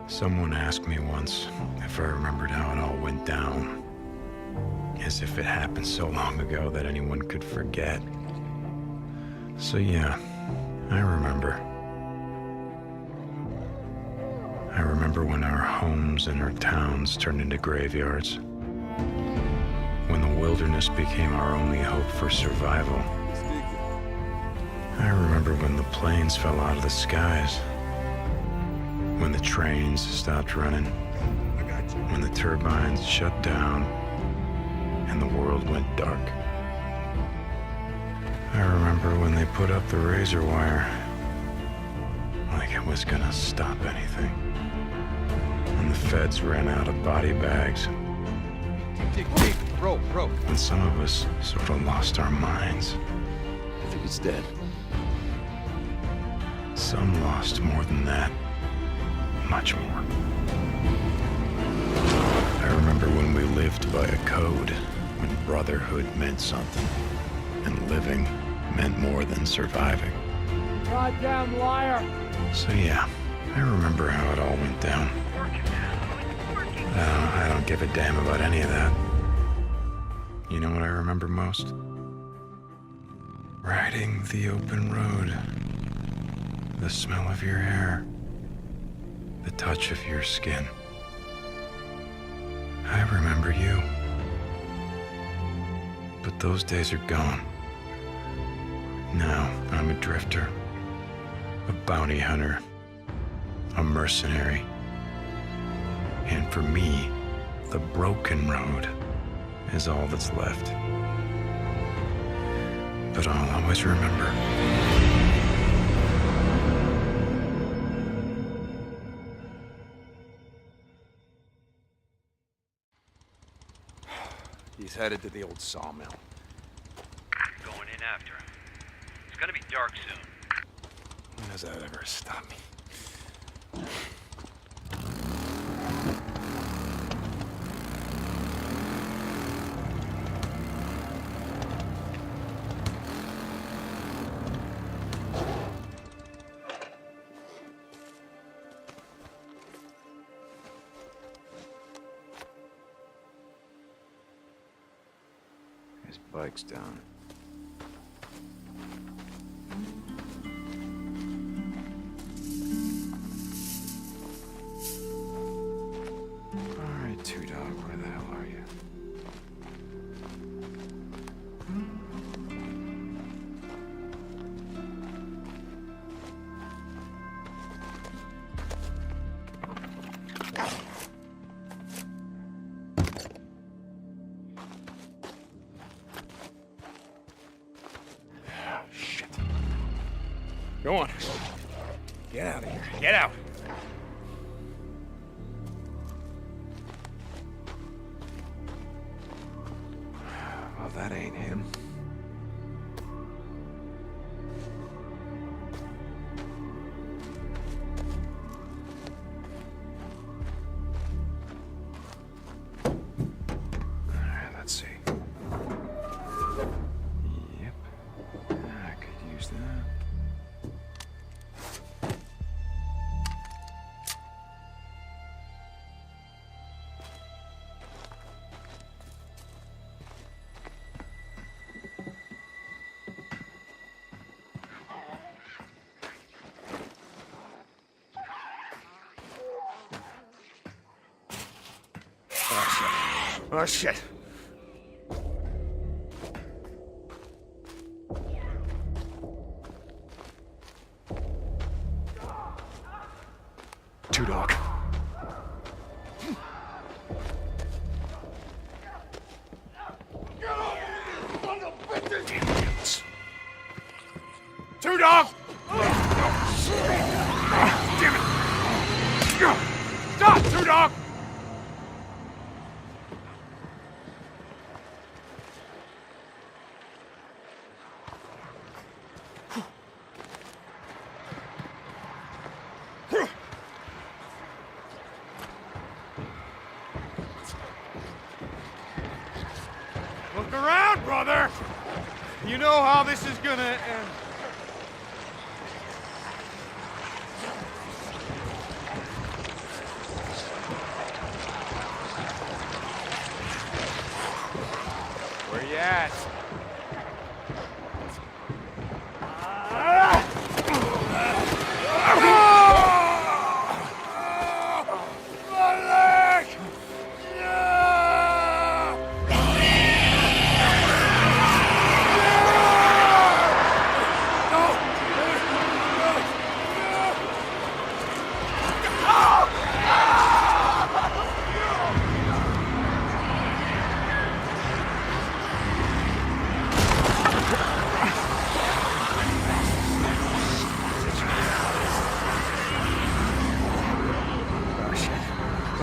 Someone asked me once if I remembered how it all went down, as if it happened so long ago that anyone could forget. So yeah, I remember. I remember when our homes and our towns turned into graveyards, when the wilderness became our only hope for survival. I remember when the planes fell out of the skies, when the trains stopped running, when the turbines shut down, and the world went dark. I remember when they put up the razor wire, like it was gonna stop anything. And the feds ran out of body bags. Deep. Rope. And some of us sort of lost our minds. I think it's dead. Some lost more than that. Much more. I remember when we lived by a code, when brotherhood meant something, and living meant more than surviving. Goddamn liar! So yeah, I remember how it all went down. I don't give a damn about any of that. You know what I remember most? Riding the open road. The smell of your hair. The touch of your skin. I remember you. But those days are gone. Now I'm a drifter, a bounty hunter, a mercenary. And for me, the broken road is all that's left. But I'll always remember. He's headed to the old sawmill. Going in after him. It's gonna be dark soon. When does that ever stop me? His bike's down. All right, Two Dog, where the hell are you? Shit. Go on. Get out of here. Get out. Well, that ain't him. All right, let's see. Yep. I could use that. Oh, shit. Two Dog. Damn it. Two Dog! Damn it! Stop, Two Dog! Look around, brother! You know how this is gonna end. Where you at?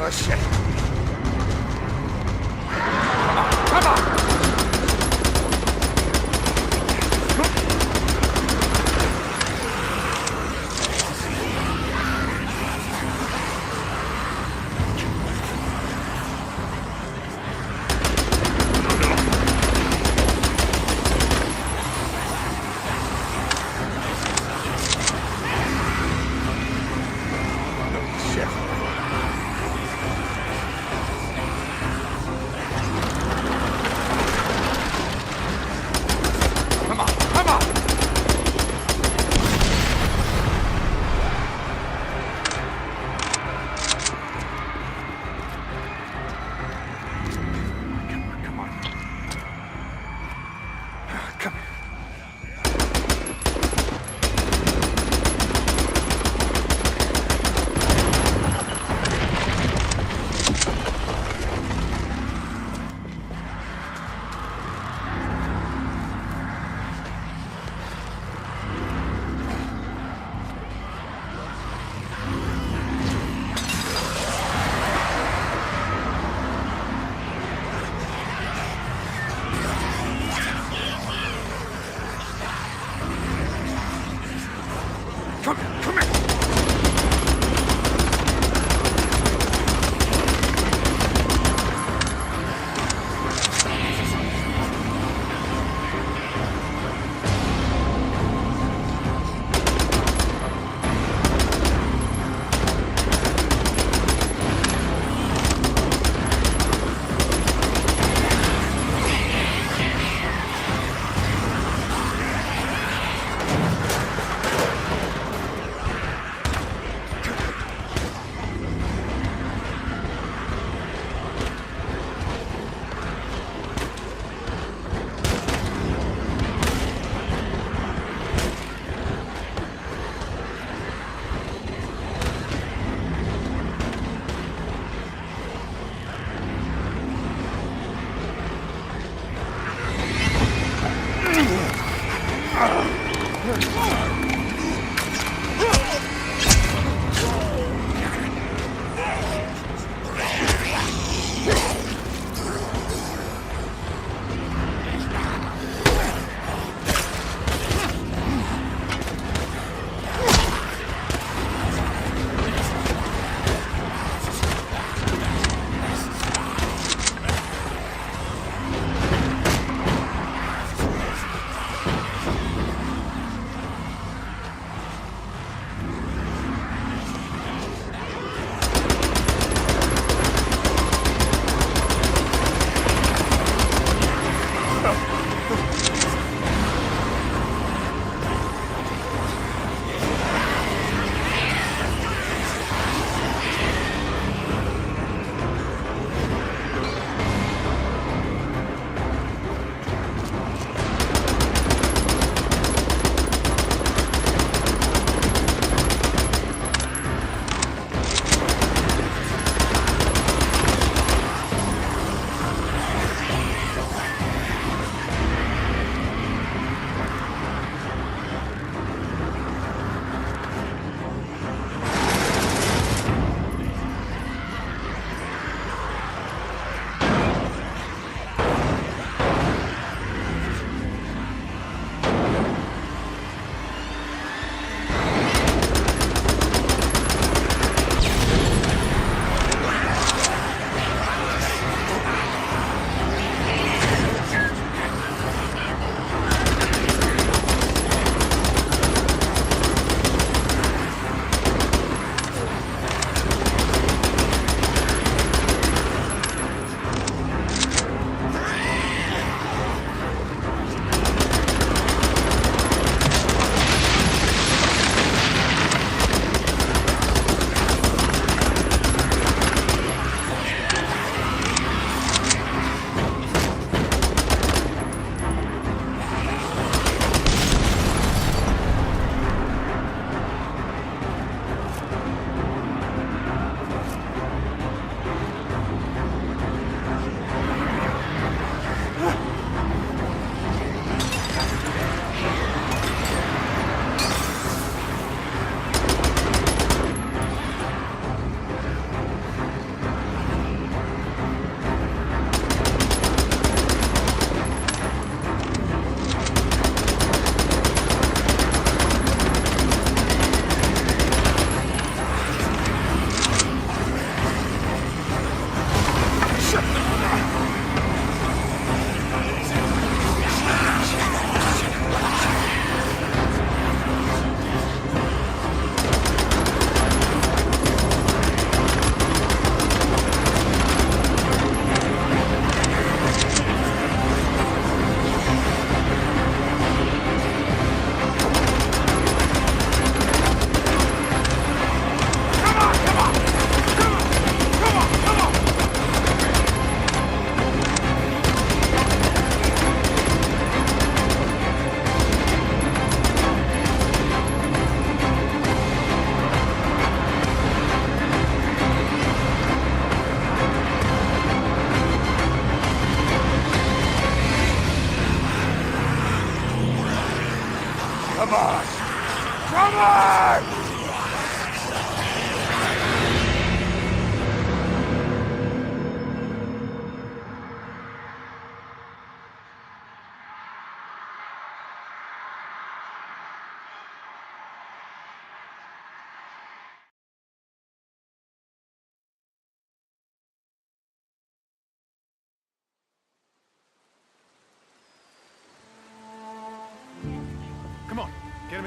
Oh, shit. Come on!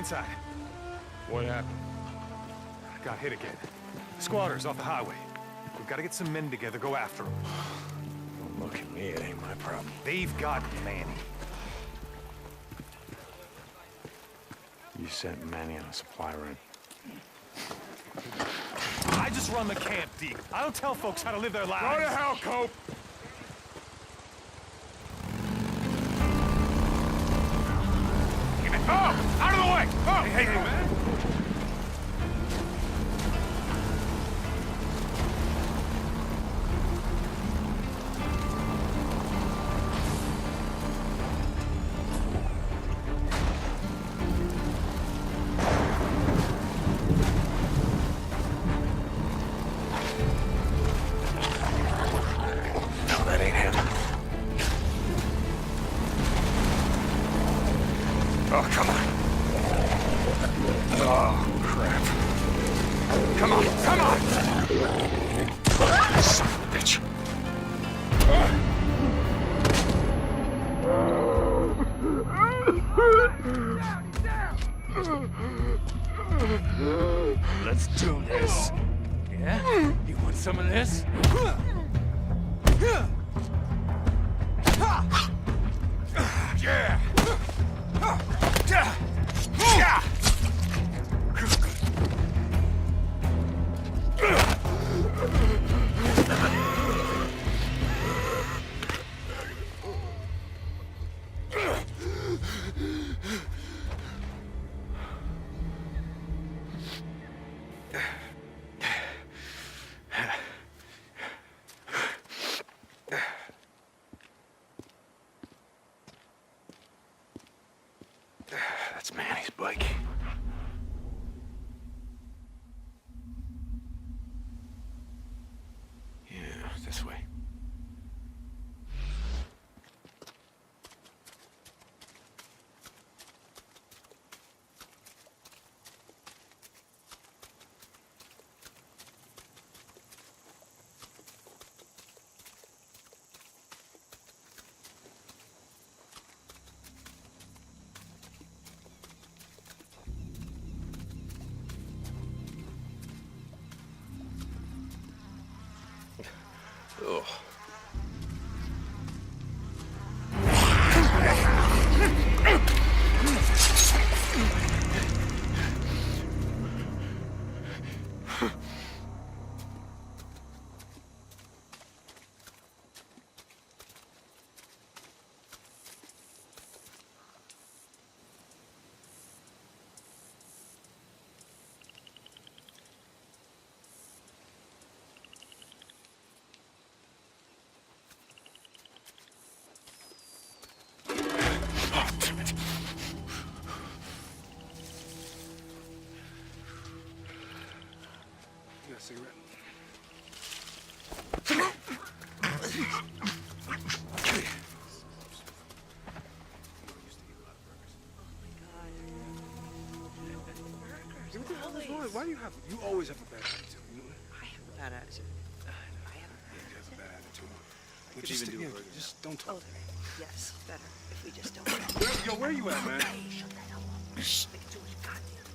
inside. What happened? Got hit again. Squatters off the highway. We've got to get some men together, go after them. Don't look at me, it ain't my problem. They've got Manny. You sent Manny on a supply run. I just run the camp, Deke. I don't tell folks how to live their lives. Go to hell, Cope! Oh! Out of the way! Oh! Hey, man. No, that ain't him. Oh, come on. Oh, crap. Come on, come on! Son of a bitch. Let's do this. Yeah? You want some of this? Yeah! Yeah! That's Manny's bike. Yeah, this way. Ugh. You got a cigarette? What the hell is wrong? Why do you have? You always have a bad attitude. You know? I have a bad attitude. I have. You have a bad attitude. could even do a burger. Just don't talk. Oh, yes, better if we just don't. Yo, where you at, man? Hey, shut the hell up. Shh, make it too goddamn.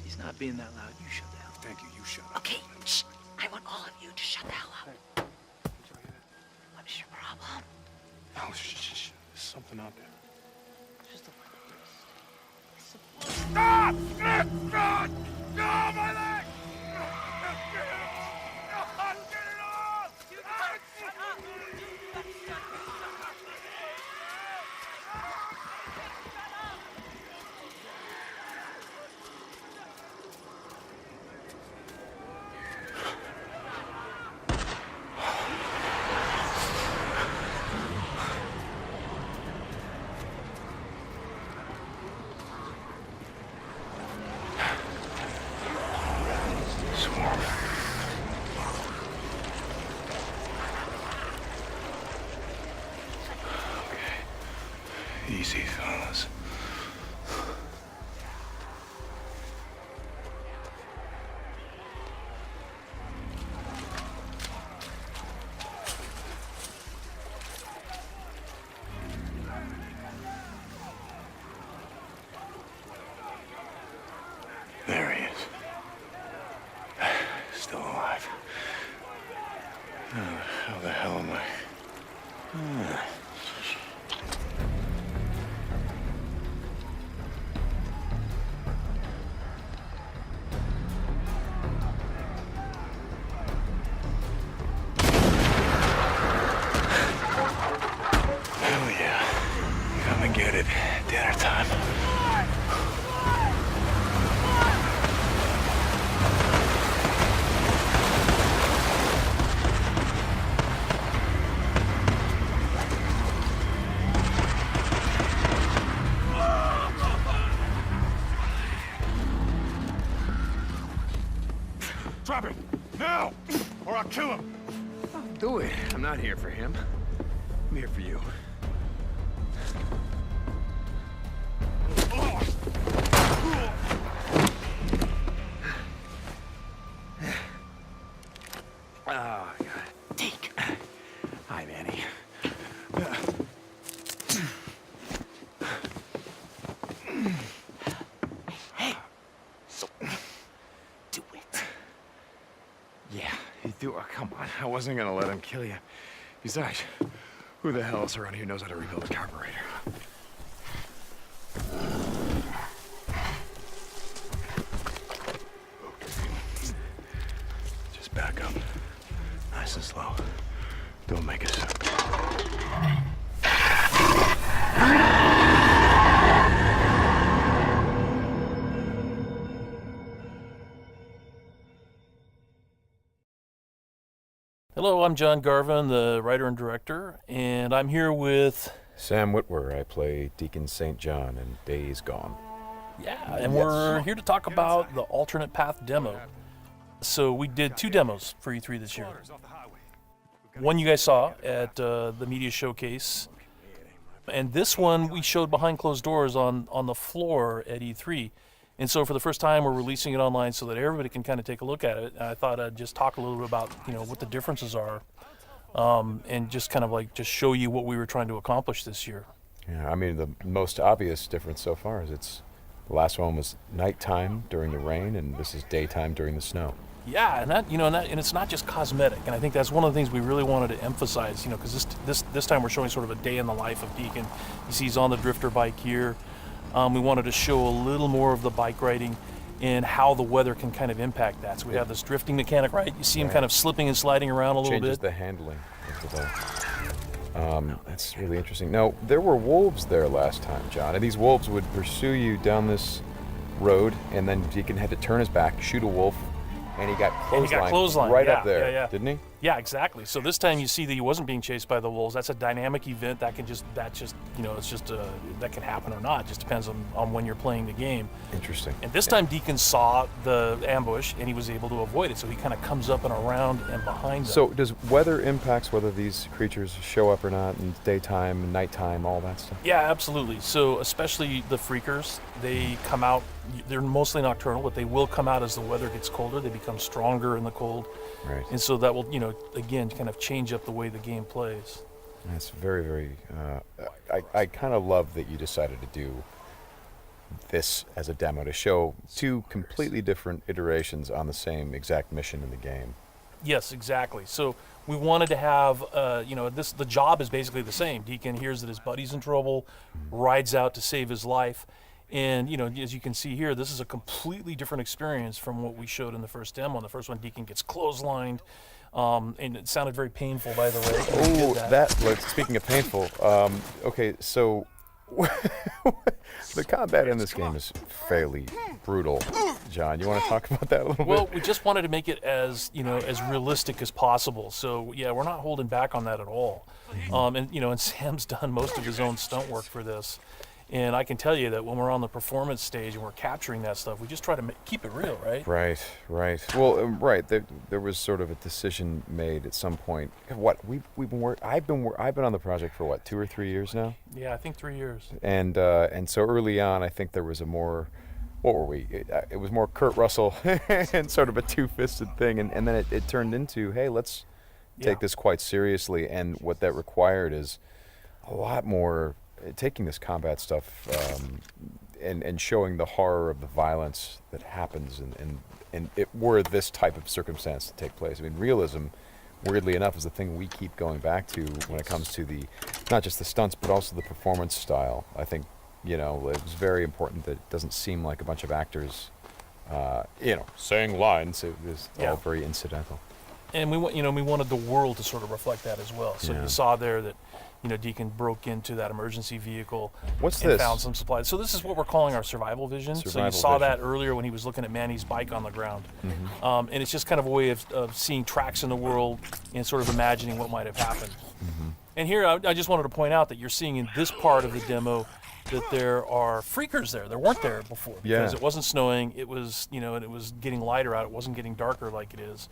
He's not being that loud. You shut the hell up. Thank you. You shut up. Okay, shh. I want all of you to shut the hell up. What is your problem? Oh, shh. There's something out there. Just a Stop! God! No, my leg! Easy, fellas. alive. How the hell am I? Hell yeah. Come and get it. Dinner time. Drop him! Now! Or I'll kill him! Do it. I'm not here for him. I'm here for you. Oh, God. Deke. Hi, Manny. Do it. Yeah, you do. Oh, come on. I wasn't gonna let him kill you. Besides, who the hell else around here knows how to rebuild a carburetor? Okay. Just back up. Nice and slow. Don't make a sound. Hello, I'm John Garvin, the writer and director, and I'm here with... Sam Witwer. I play Deacon St. John in Days Gone. Yeah, and we're here to talk about the Alternate Path demo. So we did 2 demos for E3 this year. One you guys saw at the media showcase, and this one we showed behind closed doors on the floor at E3. And so for the first time, we're releasing it online so that everybody can kind of take a look at it. And I thought I'd just talk a little bit about, what the differences are, and just kind of like just show you what we were trying to accomplish this year. Yeah, I mean, the most obvious difference so far is the last one was nighttime during the rain, and this is daytime during the snow. Yeah, and and it's not just cosmetic, and I think that's one of the things we really wanted to emphasize, because this time we're showing sort of a day in the life of Deacon. You see he's on the drifter bike here. We wanted to show a little more of the bike riding and how the weather can kind of impact that. So we have this drifting mechanic, right? You see him kind of slipping and sliding around a little Changes bit. the handling of the bike. That's really interesting. Now, there were wolves there last time, John, and these wolves would pursue you down this road, and then Deacon had to turn his back, shoot a wolf, and he got clotheslined right up there, didn't he? Yeah, exactly. So this time you see that he wasn't being chased by the wolves. That's a dynamic event that can that can happen or not. It just depends on when you're playing the game. Interesting. And this time Deacon saw the ambush and he was able to avoid it. So he kind of comes up and around and behind them. So does weather impacts whether these creatures show up or not in daytime, nighttime, all that stuff? Yeah, absolutely. So especially the freakers, they come out, they're mostly nocturnal, but they will come out as the weather gets colder. They become stronger in the cold. Right. And so that will, again, kind of change up the way the game plays. That's very, very, I kind of love that you decided to do this as a demo to show 2 completely different iterations on the same exact mission in the game. Yes, exactly. So we wanted to have, the job is basically the same. Deacon hears that his buddy's in trouble, rides out to save his life. And, as you can see here, this is a completely different experience from what we showed in the first demo. In the first one, Deacon gets clotheslined, and it sounded very painful, by the way. Oh, speaking of painful, okay, so the combat in this game is fairly brutal. John, you want to talk about that a little bit? Well, we just wanted to make it as, as realistic as possible. So, yeah, we're not holding back on that at all. And Sam's done most of his own stunt work for this. And I can tell you that when we're on the performance stage and we're capturing that stuff, we just try to keep it real, right? Right. Well, right. There was sort of a decision made at some point. I've been on the project for 2 or 3 years now. Yeah, I think 3 years. And so early on, I think there was a more, what were we? It was more Kurt Russell and sort of a two-fisted thing, and then it turned into, hey, let's take this quite seriously. And what that required is a lot more. Taking this combat stuff and showing the horror of the violence that happens and it were this type of circumstance to take place. I mean, realism, weirdly enough, is the thing we keep going back to when it comes to not just the stunts, but also the performance style. I think, it was very important that it doesn't seem like a bunch of actors, saying lines. It was all very incidental. And we wanted the world to sort of reflect that as well. So you saw there that, Deacon broke into that emergency vehicle and found some supplies. So this is what we're calling our survival vision. So you saw that earlier when he was looking at Manny's bike on the ground. And it's just kind of a way of seeing tracks in the world and sort of imagining what might have happened. And here, I just wanted to point out that you're seeing in this part of the demo that there are freakers there. There weren't there before because it wasn't snowing. It was, and it was getting lighter out. It wasn't getting darker like it is.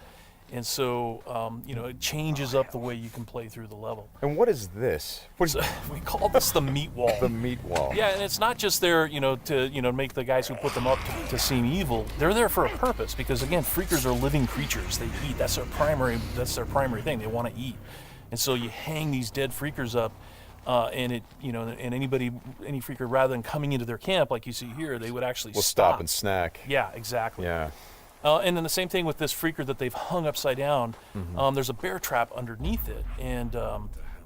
And so, it changes up the way you can play through the level. And what is this? So, we call this the meat wall. The meat wall. Yeah, and it's not just there, to make the guys who put them up to seem evil. They're there for a purpose because, again, freakers are living creatures. They eat. That's their primary thing. They want to eat. And so you hang these dead freakers up, and and any freaker, rather than coming into their camp like you see here, they would actually stop and snack. Yeah, exactly. Yeah. And then the same thing with this freaker that they've hung upside down. There's a bear trap underneath it, and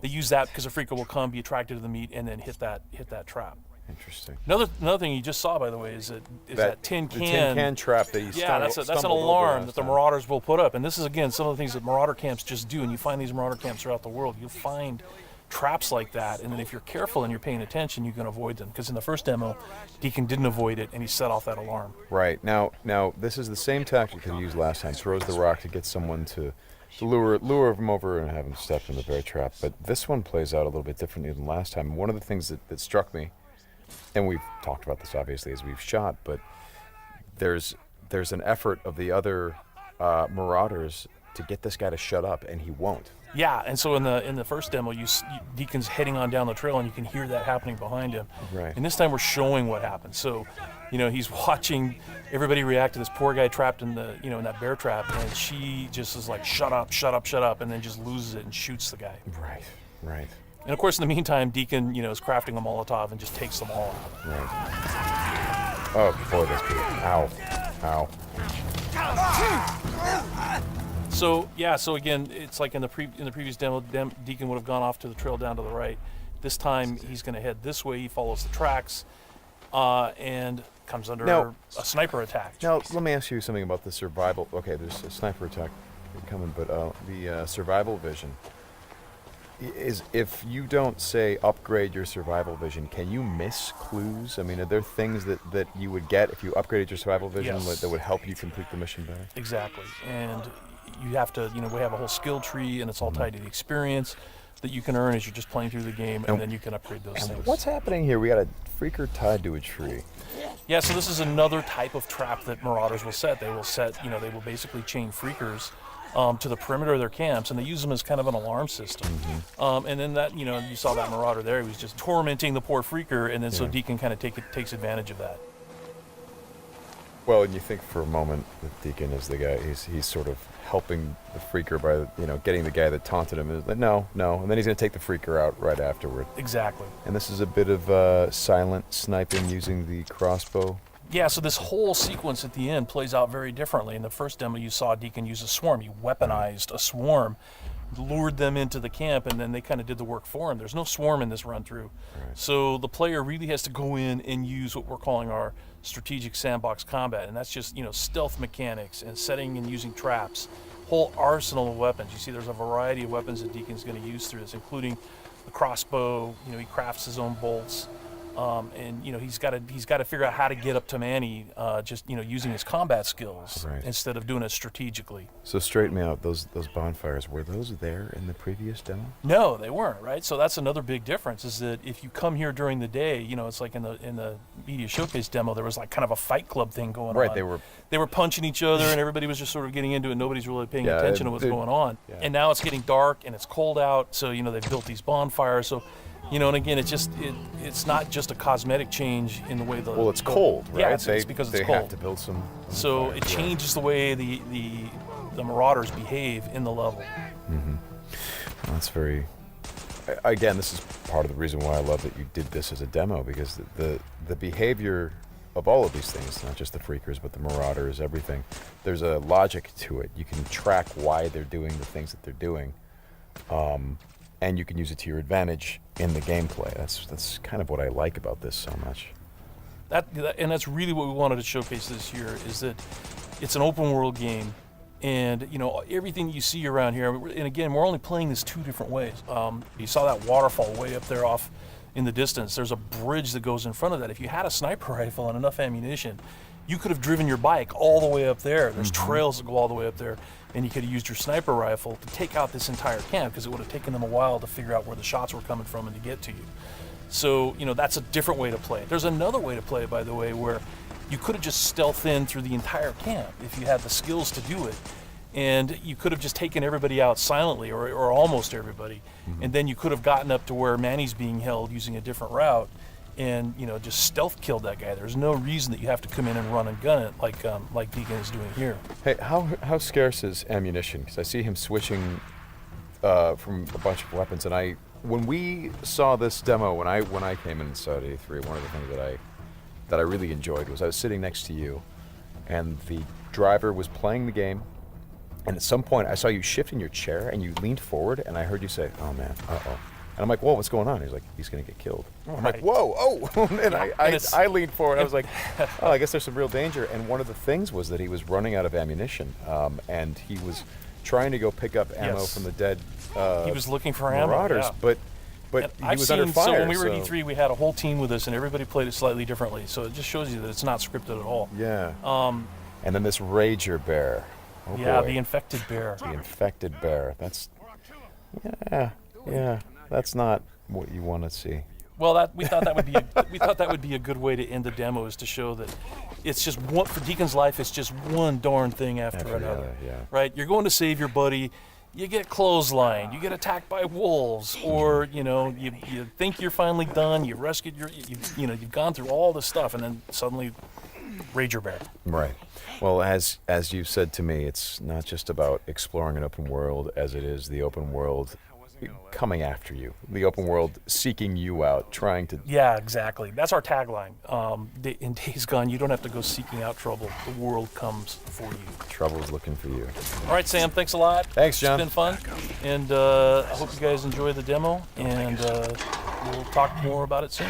they use that because a freaker will come, be attracted to the meat, and then hit that trap. Interesting. Another thing you just saw, by the way, is that tin can. The tin can trap that you that's an alarm that the Marauders will put up, and this is again some of the things that Marauder camps just do. And you find these Marauder camps throughout the world. You'll find traps like that, and then if you're careful and you're paying attention, you can avoid them. Because in the first demo, Deacon didn't avoid it, and he set off that alarm. Right. Now this is the same tactic that he used last time. Throws the rock to get someone to lure him over and have him step in the bear trap. But this one plays out a little bit differently than last time. One of the things that struck me, and we've talked about this obviously as we've shot, but there's an effort of the other Marauders to get this guy to shut up, and he won't. Yeah, and so in the first demo, Deacon's heading on down the trail, and you can hear that happening behind him. Right. And this time we're showing what happened. So, he's watching everybody react to this poor guy trapped in the in that bear trap, and she just is like, shut up, shut up, shut up, and then just loses it and shoots the guy. Right. And of course, in the meantime, Deacon is crafting a Molotov and just takes them all out. Right. Oh boy, that's good. Ow. So again, it's like in the previous demo, Deacon would have gone off to the trail down to the right. This time he's going to head this way. He follows the tracks, and comes under a sniper attack. Now let me ask you something about the survival. Okay, there's a sniper attack coming, but the survival vision is, if you don't say upgrade your survival vision, can you miss clues? I mean, are there things that you would get if you upgraded your survival vision that would help you complete the mission better? Exactly, and you have to, we have a whole skill tree, and it's all tied to the experience that you can earn as you're just playing through the game, and then you can upgrade those things. What's happening here? We got a freaker tied to a tree. Yeah, so this is another type of trap that Marauders will set. They will set, they will basically chain freakers to the perimeter of their camps, and they use them as kind of an alarm system. And then that, you saw that Marauder there. He was just tormenting the poor freaker, and then so Deacon kind of takes advantage of that. Well, and you think for a moment that Deacon is the guy. He's sort of helping the freaker by getting the guy that taunted him. Is like, no, and then he's going to take the freaker out right afterward. Exactly. And this is a bit of silent sniping using the crossbow. Yeah, so this whole sequence at the end plays out very differently. In the first demo, you saw Deacon use a swarm. He weaponized a swarm, lured them into the camp, and then they kind of did the work for him. There's no swarm in this run-through. Right. So the player really has to go in and use what we're calling our strategic sandbox combat, and that's just, stealth mechanics and setting and using traps, whole arsenal of weapons. You see there's a variety of weapons that Deacon's going to use through this, including the crossbow. He crafts his own bolts. And he's got to figure out how to get up to Manny, just using his combat skills instead of doing it strategically. So straighten me out. Those bonfires, were those there in the previous demo? No, they weren't. Right. So that's another big difference. Is that if you come here during the day, it's like in the media showcase demo, there was like kind of a fight club thing going on. Right. They were punching each other, and everybody was just sort of getting into it. Nobody's really paying attention to what's going on. Yeah. And now it's getting dark and it's cold out. So they've built these bonfires. So. And again, it's not just a cosmetic change in the way the... Well, it's cold, right? Yeah, it's because it's cold. They have to build some... So it changes the way the Marauders behave in the level. Mm-hmm. Well, that's very... Again, this is part of the reason why I love that you did this as a demo, because the behavior all of these things, not just the Freakers, but the Marauders, everything. There's a logic to it. You can track why they're doing the things that they're doing, and you can use it to your advantage in the gameplay. That's kind of what I like about this so much. And that's really what we wanted to showcase this year, is that it's an open world game, and you know, everything you see around here, and again, we're only playing this 2 different ways. You saw that waterfall way up there off in the distance. There's a bridge that goes in front of that. If you had a sniper rifle and enough ammunition, you could have driven your bike all the way up there. There's trails that go all the way up there, and you could have used your sniper rifle to take out this entire camp, because it would have taken them a while to figure out where the shots were coming from and to get to you. So, you know, that's a different way to play it. There's another way to play it, by the way, where you could have just stealthed in through the entire camp if you had the skills to do it. And you could have just taken everybody out silently, or almost everybody. And then you could have gotten up to where Manny's being held using a different route and, you know, just stealth killed that guy. There's no reason that you have to come in and run and gun it like Deacon is doing here. Hey, how scarce is ammunition? Because I see him switching from a bunch of weapons, and when we saw this demo, when I came in and saw it at E3, one of the things that I really enjoyed was I was sitting next to you, and the driver was playing the game, and at some point I saw you shift in your chair and you leaned forward, and I heard you say, "Oh man, uh-oh." And I'm like, "Whoa, what's going on?" He's like, "He's gonna get killed." I'm like, "Whoa, oh!" And I leaned forward. I was like, "Oh, I guess there's some real danger." And one of the things was that he was running out of ammunition, and he was trying to go pick up ammo from the dead. He was looking for ammo, Marauders, yeah. but he was under fire. So when we were at E3, we had a whole team with us, and everybody played it slightly differently. So it just shows you that it's not scripted at all. Yeah. And then this Rager Bear. Oh yeah, boy. the infected bear. The infected bear. That's, yeah. That's not what you want to see. Well, we thought that would be a good way to end the demo, is to show that it's just one, for Deacon's life. It's just one darn thing after another. Yeah. Right? You're going to save your buddy. You get clotheslined, you get attacked by wolves, or you know, you think you're finally done. You rescued you've gone through all this stuff, and then suddenly, Rager Bear. Right. Well, as you said to me, it's not just about exploring an open world, as it is the open world coming after you, the open world seeking you out, trying to. Yeah, exactly. That's our tagline. In Days Gone, you don't have to go seeking out trouble. The world comes for you. Trouble's looking for you. All right, Sam. Thanks a lot. Thanks, John. It's been fun, and I hope you guys enjoy the demo, and we'll talk more about it soon.